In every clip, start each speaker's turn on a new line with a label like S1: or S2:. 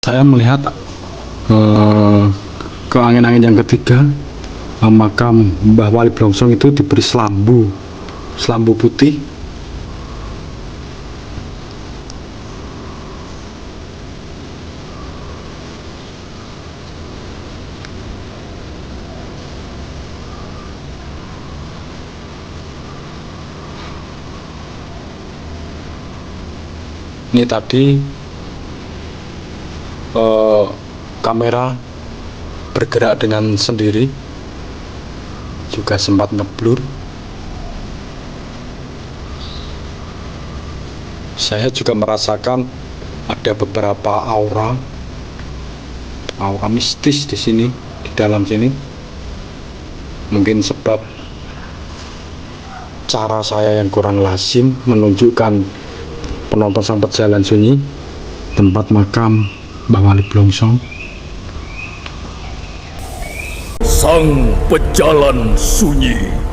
S1: saya melihat ke angin-angin yang ketiga, makam Mbah Wali Blongsong itu diberi selambu putih. Ini tadi kamera bergerak dengan sendiri, juga sempat ngeblur. Saya juga merasakan ada beberapa aura mistis di sini, di dalam sini. Mungkin sebab cara saya yang kurang lazim menunjukkan penonton sampai jalan sunyi tempat makam Mbah Wali Blongsong.
S2: Sang pejalan sunyi.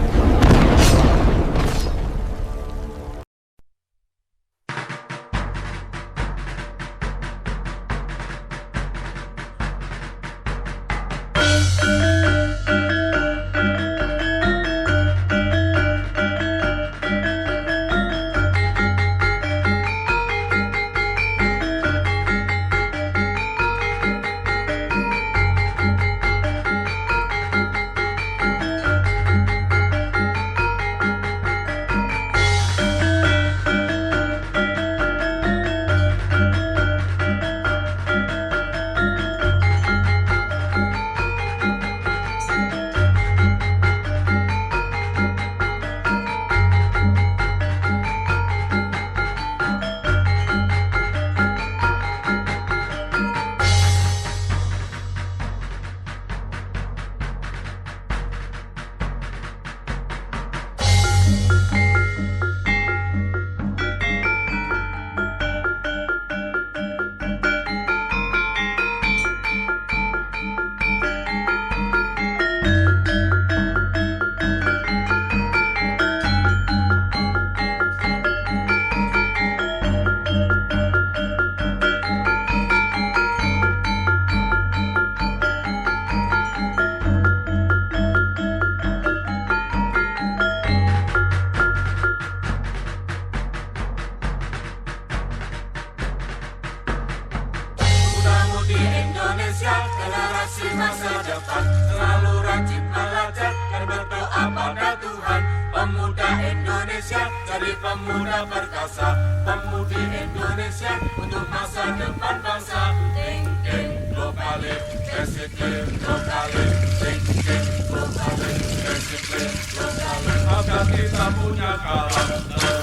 S3: Generasi masa depan selalu rajin belajar dan berdoa pada Tuhan. Pemuda Indonesia jadi pemuda perkasa, pemudi Indonesia untuk masa depan bangsa. Thinking globally, basically globally, thinking globally, basically globally. Agar kita punya karakter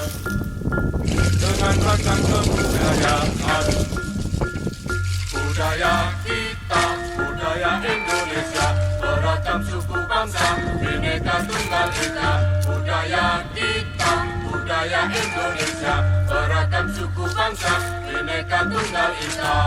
S3: dengan ragam kebudayaan. Budaya kita, budaya Indonesia, beragam suku bangsa, Bhinneka Tunggal Ika. Budaya kita, budaya Indonesia, beragam suku bangsa, Bhinneka Tunggal Ika.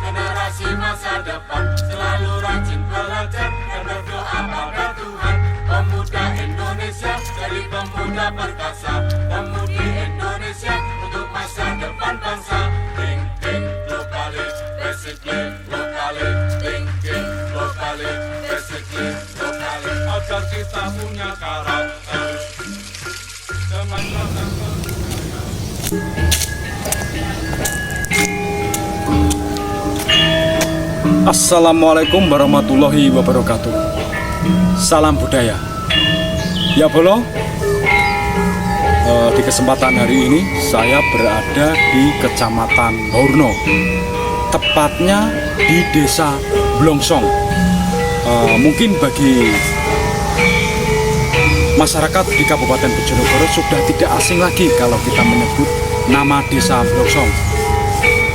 S3: Generasi masa depan selalu rajin belajar dan berdoa pada Tuhan. Pemuda Indonesia jadi pemuda perkasa, pemudi Indonesia untuk masa depan bangsa. Thinking globally, basically globally, thinking globally, basically globally. Agar kita punya karakter dengan ragam
S1: Assalamualaikum warahmatullahi wabarakatuh. Salam budaya. Ya bolo, Di kesempatan hari ini saya berada di Kecamatan Horno, tepatnya di Desa Blongsong. Mungkin bagi masyarakat di Kabupaten Bojonegoro sudah tidak asing lagi kalau kita menyebut nama Desa Blongsong.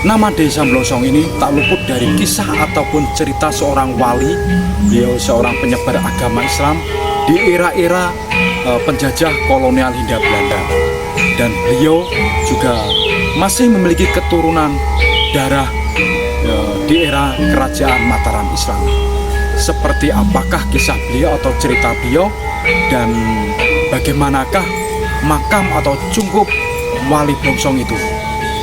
S1: Nama Desa Blongsong ini tak luput dari kisah ataupun cerita seorang wali, beliau seorang penyebar agama Islam di era-era penjajah kolonial Hindia Belanda. Dan beliau juga masih memiliki keturunan darah di era kerajaan Mataram Islam. Seperti apakah kisah beliau atau cerita beliau, dan bagaimanakah makam atau cungkup Wali Blongsong itu?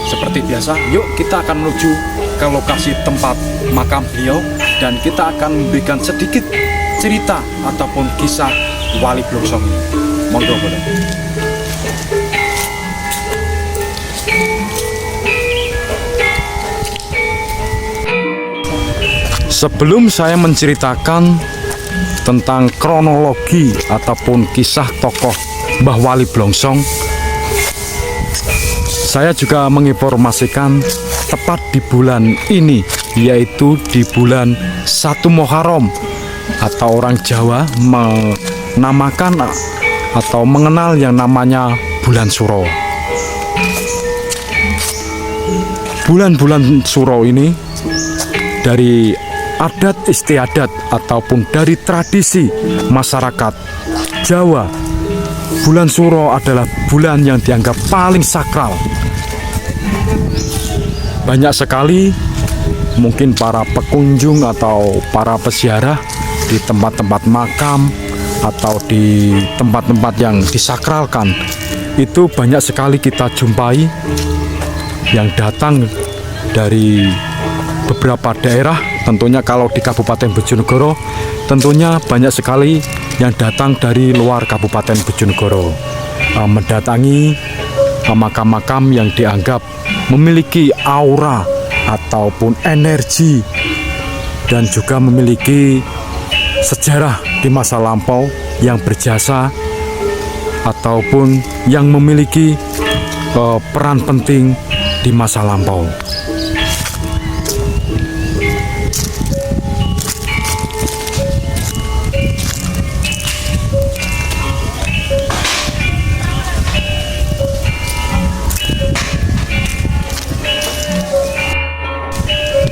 S1: Seperti biasa, yuk kita akan menuju ke lokasi tempat makam beliau dan kita akan memberikan sedikit cerita ataupun kisah Wali Blongsong ini. Monggo, boleh. Sebelum saya menceritakan tentang kronologi ataupun kisah tokoh Mbah Wali Blongsong, saya juga menginformasikan tepat di bulan ini, yaitu di bulan 1 Muharram, atau orang Jawa menamakan atau mengenal yang namanya bulan Suro. Bulan-bulan Suro ini dari adat istiadat ataupun dari tradisi masyarakat Jawa, bulan Suro adalah bulan yang dianggap paling sakral. Banyak sekali mungkin para pengunjung atau para peziarah di tempat-tempat makam atau di tempat-tempat yang disakralkan, itu banyak sekali kita jumpai yang datang dari beberapa daerah. Tentunya kalau di Kabupaten Bojonegoro, tentunya banyak sekali yang datang dari luar Kabupaten Bojonegoro, mendatangi makam-makam yang dianggap memiliki aura ataupun energi dan juga memiliki sejarah di masa lampau yang berjasa ataupun yang memiliki peran penting di masa lampau.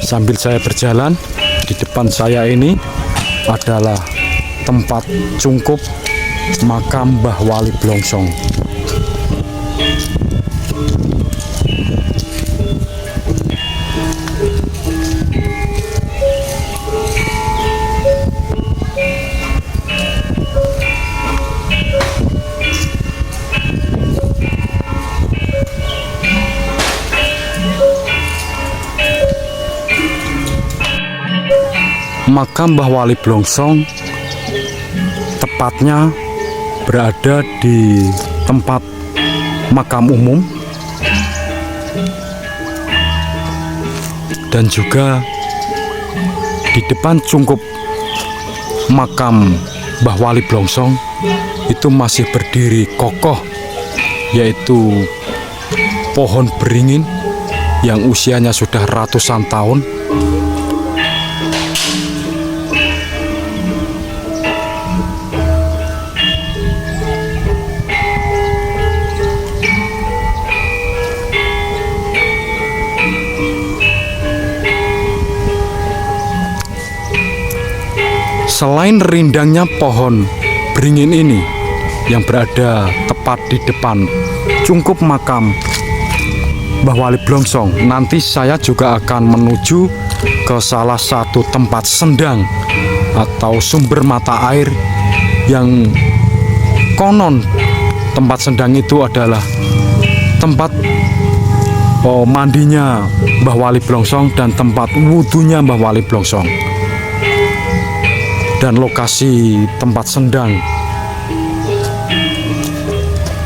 S1: Sambil saya berjalan, di depan saya ini adalah tempat cungkup makam Mbah Wali Blongsong. Makam Mbah Wali Blongsong tepatnya berada di tempat makam umum dan juga di depan cungkup makam Mbah Wali Blongsong itu masih berdiri kokoh, yaitu pohon beringin yang usianya sudah ratusan tahun. Selain rindangnya pohon beringin ini yang berada tepat di depan cungkup makam Mbah Wali Blongsong, nanti saya juga akan menuju ke salah satu tempat sendang atau sumber mata air yang konon tempat sendang itu adalah tempat mandinya Mbah Wali Blongsong dan tempat wudhunya Mbah Wali Blongsong. Dan lokasi tempat sendang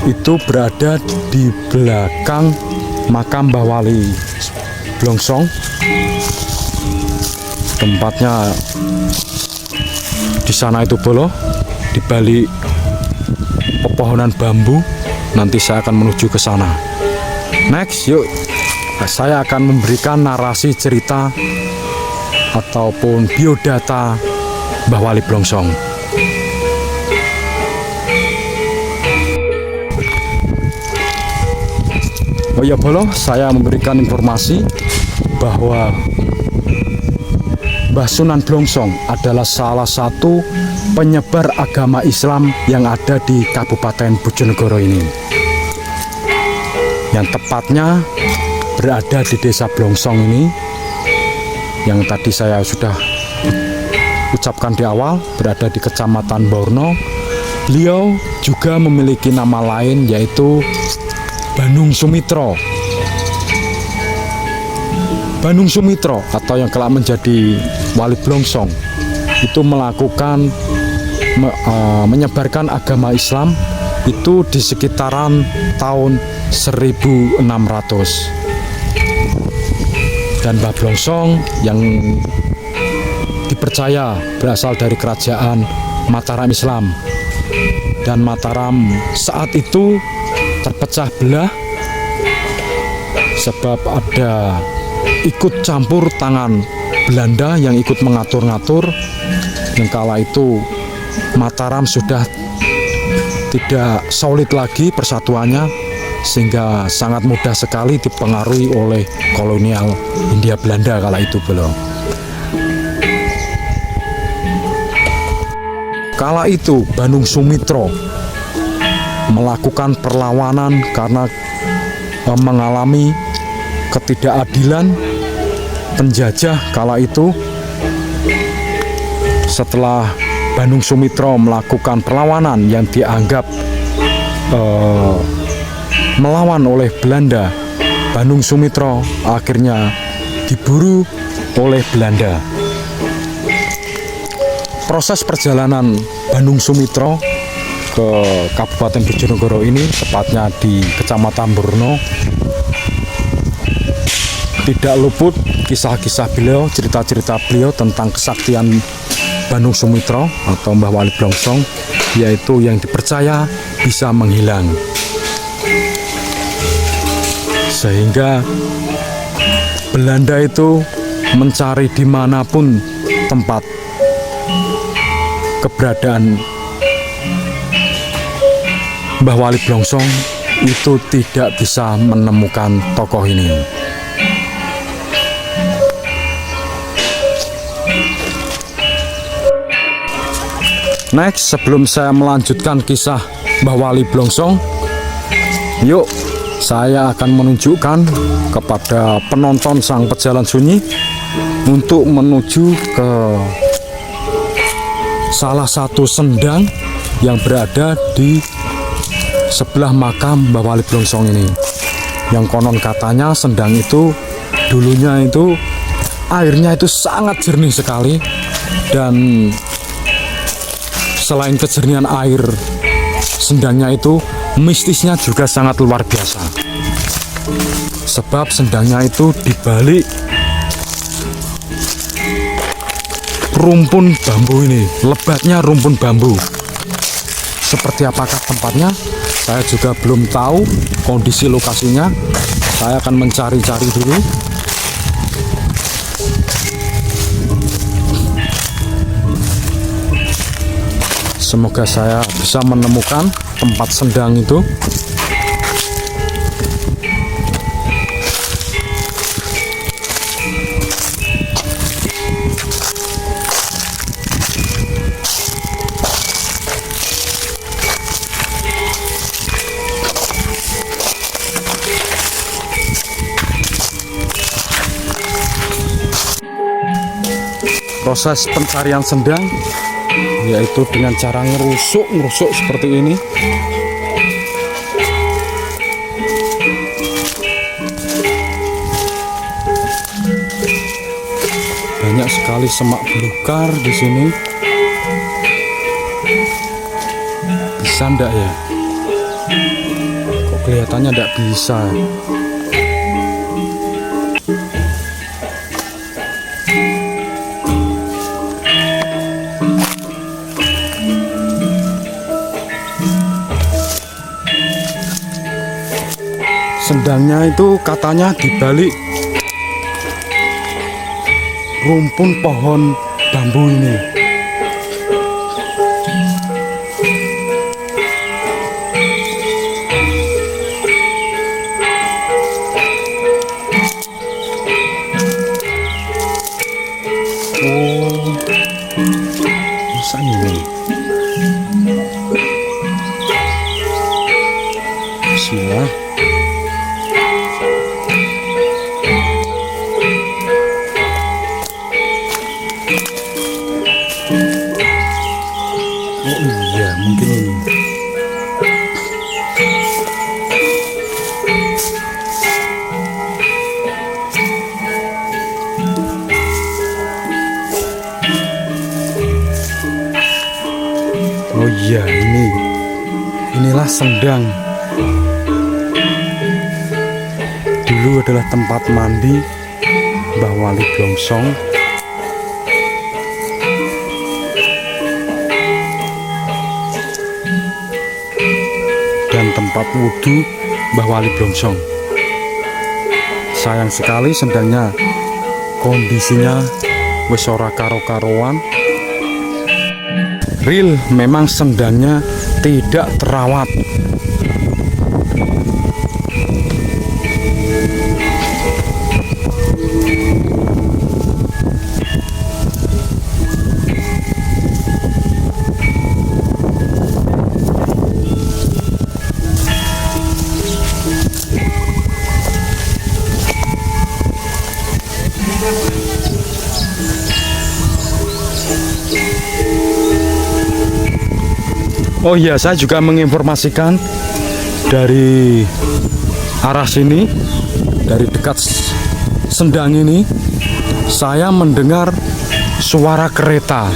S1: itu berada di belakang makam Mbah Wali Blongsong. Tempatnya di sana itu bolo, di balik pepohonan bambu nanti saya akan menuju ke sana. Next, yuk saya akan memberikan narasi cerita ataupun biodata Mbah Wali Blongsong. Oh ya bolo, saya memberikan informasi bahwa Mbah Sunan Blongsong adalah salah satu penyebar agama Islam yang ada di Kabupaten Bojonegoro ini, yang tepatnya berada di Desa Blongsong ini, yang tadi saya sudah ucapkan di awal, berada di Kecamatan Borno. Beliau juga memiliki nama lain yaitu Banung Sumitro. Banung Sumitro atau yang kelak menjadi Wali Blongsong itu melakukan menyebarkan agama Islam itu di sekitaran tahun 1600. Dan Mbah Blongsong yang dipercaya berasal dari kerajaan Mataram Islam, dan Mataram saat itu terpecah belah sebab ada ikut campur tangan Belanda yang ikut mengatur-ngatur, dan kala itu Mataram sudah tidak solid lagi persatuannya, sehingga sangat mudah sekali dipengaruhi oleh kolonial Hindia Belanda kala itu belum. Kala itu Banung Sumitro melakukan perlawanan karena mengalami ketidakadilan penjajah kala itu. Setelah Banung Sumitro melakukan perlawanan yang dianggap melawan oleh Belanda, Banung Sumitro akhirnya diburu oleh Belanda. Proses perjalanan Banung Sumitro ke Kabupaten Bojonegoro ini, tepatnya di Kecamatan Borno, tidak luput kisah-kisah beliau, cerita-cerita beliau tentang kesaktian Banung Sumitro atau Mbah Wali Blongsong, yaitu yang dipercaya bisa menghilang. Sehingga Belanda itu mencari dimanapun tempat keberadaan Mbah Wali Blongsong itu tidak bisa menemukan tokoh ini. Next, sebelum saya melanjutkan kisah Mbah Wali Blongsong, yuk saya akan menunjukkan kepada penonton sang pejalan sunyi untuk menuju ke salah satu sendang yang berada di sebelah makam Mbah Wali Blongsong ini, yang konon katanya sendang itu dulunya itu airnya itu sangat jernih sekali, dan selain kejernihan air sendangnya itu, mistisnya juga sangat luar biasa. Sebab sendangnya itu dibalik rumpun bambu ini, lebatnya rumpun bambu. Seperti apakah tempatnya? Saya juga belum tahu kondisi lokasinya. Saya akan mencari-cari dulu. Semoga saya bisa menemukan tempat sendang itu. Proses pencarian sendang yaitu dengan cara ngerusuk seperti ini. Banyak sekali semak belukar di sini. Bisa ndak ya? Kok kelihatannya ndak bisa. Sendangnya itu katanya di balik rumpun pohon bambu ini. Oh, bisa ini. Bismillah. Oh iya, mungkin ini. Oh iya, inilah sendang. Dulu adalah tempat mandi Mbah Wali Blongsong. Dan tempat wudhu Mbah Wali Blongsong. Sayang sekali sendangnya kondisinya wis ora karo-karoan. Real memang sendangnya tidak terawat. Oh iya, saya juga menginformasikan dari arah sini, dari dekat sendang ini, saya mendengar suara kereta.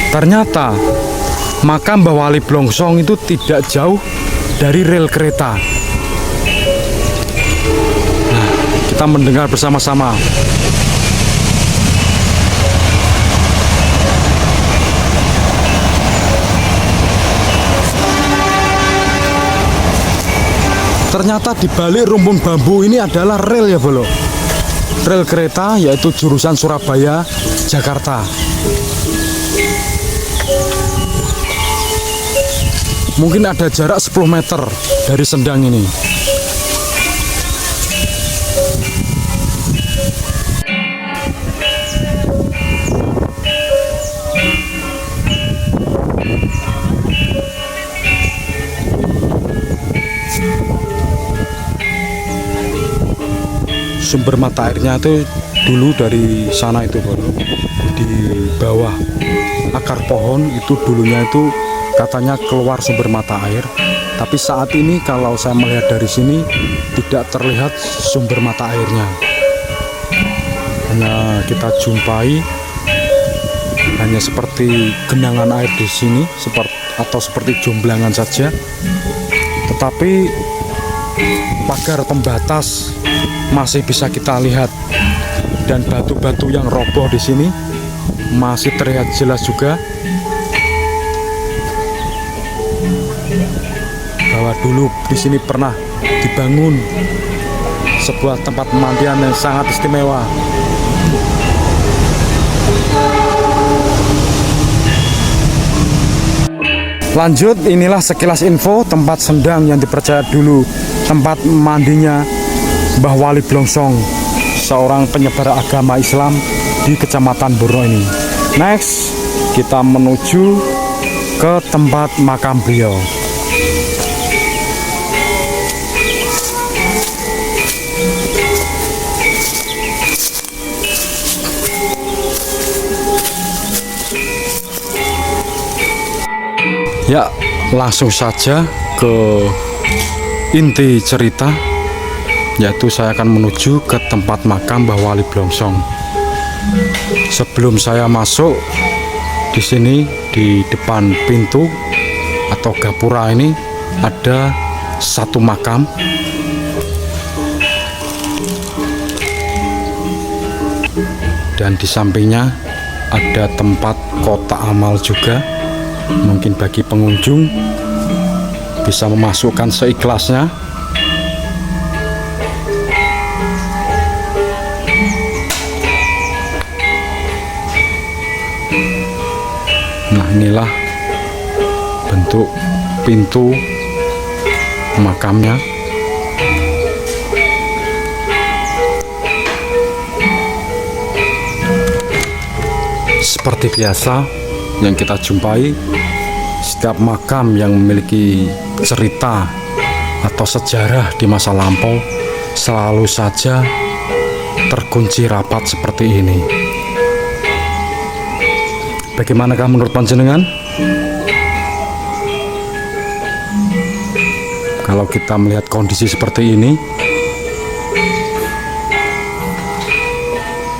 S1: Ternyata makam Mbah Wali Blongsong itu tidak jauh dari rel kereta. Nah, kita mendengar bersama-sama. Ternyata di balik rumpun bambu ini adalah rel ya bolo. Rel kereta, yaitu jurusan Surabaya Jakarta. Mungkin ada jarak 10 meter dari sendang ini. Sumber mata airnya itu dulu dari sana itu bro. Di bawah akar pohon itu dulunya itu katanya keluar sumber mata air. Tapi saat ini kalau saya melihat dari sini tidak terlihat sumber mata airnya. Hanya kita jumpai hanya seperti genangan air di sini, seperti jomblangan saja. Tetapi pagar pembatas masih bisa kita lihat, dan batu-batu yang roboh di sini masih terlihat jelas juga bahwa dulu di sini pernah dibangun sebuah tempat pemandian yang sangat istimewa. Lanjut, inilah sekilas info tempat sendang yang dipercaya dulu tempat mandinya Mbah Wali Blongsong, seorang penyebar agama Islam di Kecamatan Borno ini. Next, kita menuju ke tempat makam beliau. Ya, langsung saja ke inti cerita, yaitu saya akan menuju ke tempat makam Mbah Wali Blongsong. Sebelum saya masuk di sini, di depan pintu atau gapura ini ada satu makam. Dan di sampingnya ada tempat kotak amal juga. Mungkin bagi pengunjung bisa memasukkan seikhlasnya. Nah, inilah bentuk pintu makamnya. Seperti biasa yang kita jumpai, setiap makam yang memiliki cerita atau sejarah di masa lampau selalu saja terkunci rapat seperti ini. Bagaimanakah menurut panjenengan? Kalau kita melihat kondisi seperti ini,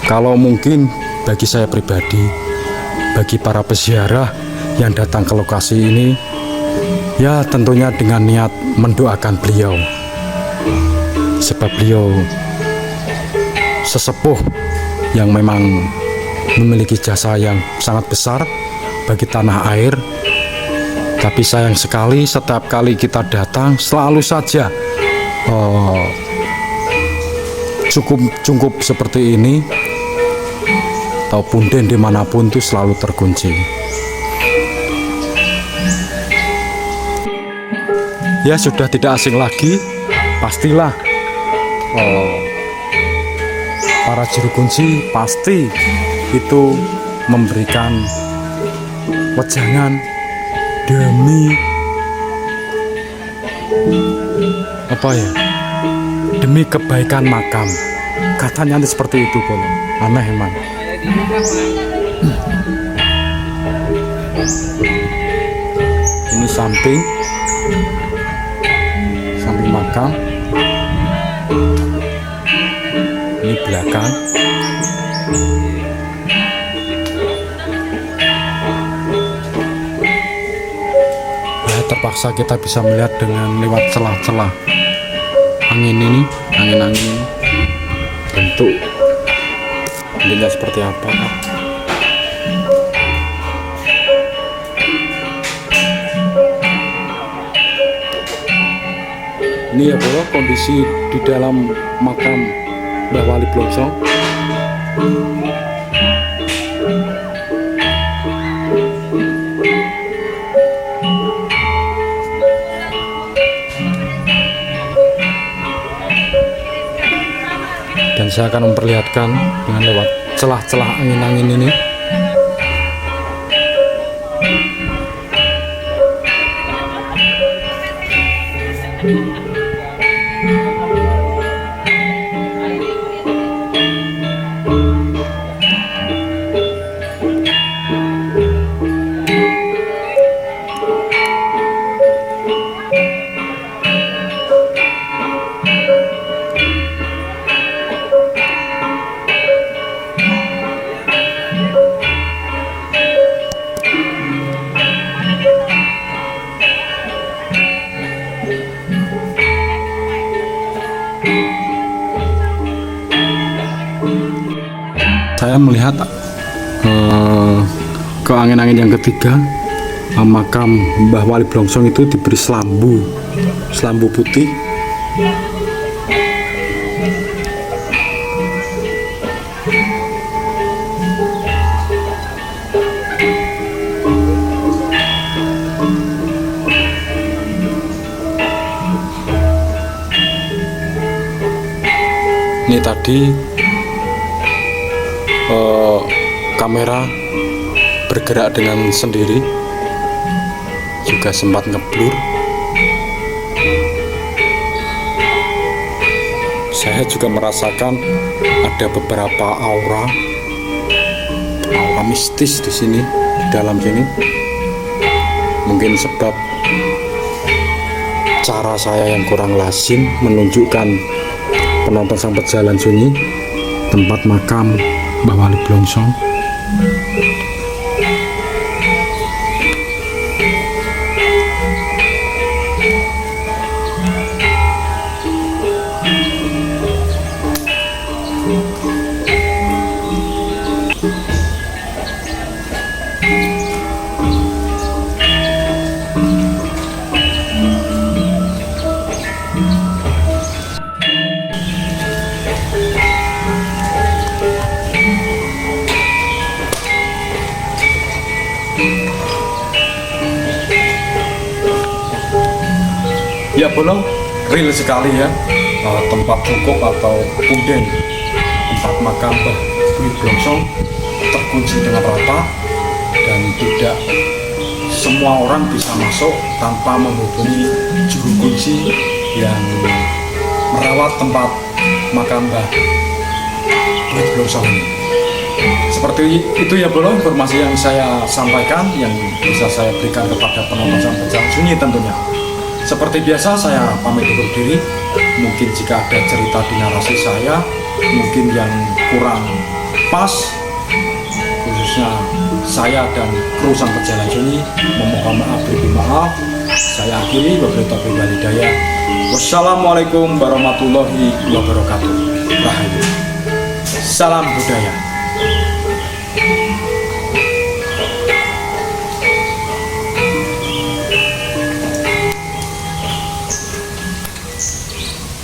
S1: kalau mungkin bagi saya pribadi, bagi para peziarah yang datang ke lokasi ini, ya tentunya dengan niat mendoakan beliau, sebab beliau sesepuh yang memang memiliki jasa yang sangat besar bagi tanah air. Tapi sayang sekali setiap kali kita datang selalu saja cukup seperti ini, atau punden dimanapun itu selalu terkunci. Ya sudah tidak asing lagi, pastilah para juru kunci pasti itu memberikan wejangan demi demi kebaikan makam. Katanya nanti seperti itu, Bolo. Aneh emang. Ini samping makam, ini belakang. Ya, terpaksa kita bisa melihat dengan lewat celah-celah angin ini bentuk bentuknya seperti apa. Ini ya Bolo, kondisi di dalam makam Mbah Wali Blongsong. Dan saya akan memperlihatkan dengan lewat celah-celah angin-angin ini. Saya melihat ke angin-angin yang ketiga, makam Mbah Wali Blongsong itu diberi selambu putih. Ini tadi kamera bergerak dengan sendiri, juga sempat ngeblur. Saya juga merasakan ada beberapa aura mistis di sini, di dalam sini. Mungkin sebab cara saya yang kurang lazim menunjukkan penonton sang pejalan sunyi tempat makam Mbah Wali Blongsong. Bolo, real sekali ya, tempat cukup atau punden, tempat makam Mbah Dwi Blongsong terkunci dengan rapat dan tidak semua orang bisa masuk tanpa menghubungi juru kunci yang merawat tempat makam Mbah Dwi Blongsong ini. Seperti itu ya Bolo, informasi yang saya sampaikan, yang bisa saya berikan kepada penonton Sang Pejalan Sunyi tentunya. Seperti biasa saya pamit undur diri. Mungkin jika ada cerita di narasi saya mungkin yang kurang pas, khususnya saya dan kru Sang Pejalan Sunyi, memohon maaf lebih maaf. Saya akhiri, wabillahi taufiq wal hidayah. Wassalamualaikum warahmatullahi wabarakatuh. Rahayu. Salam budaya.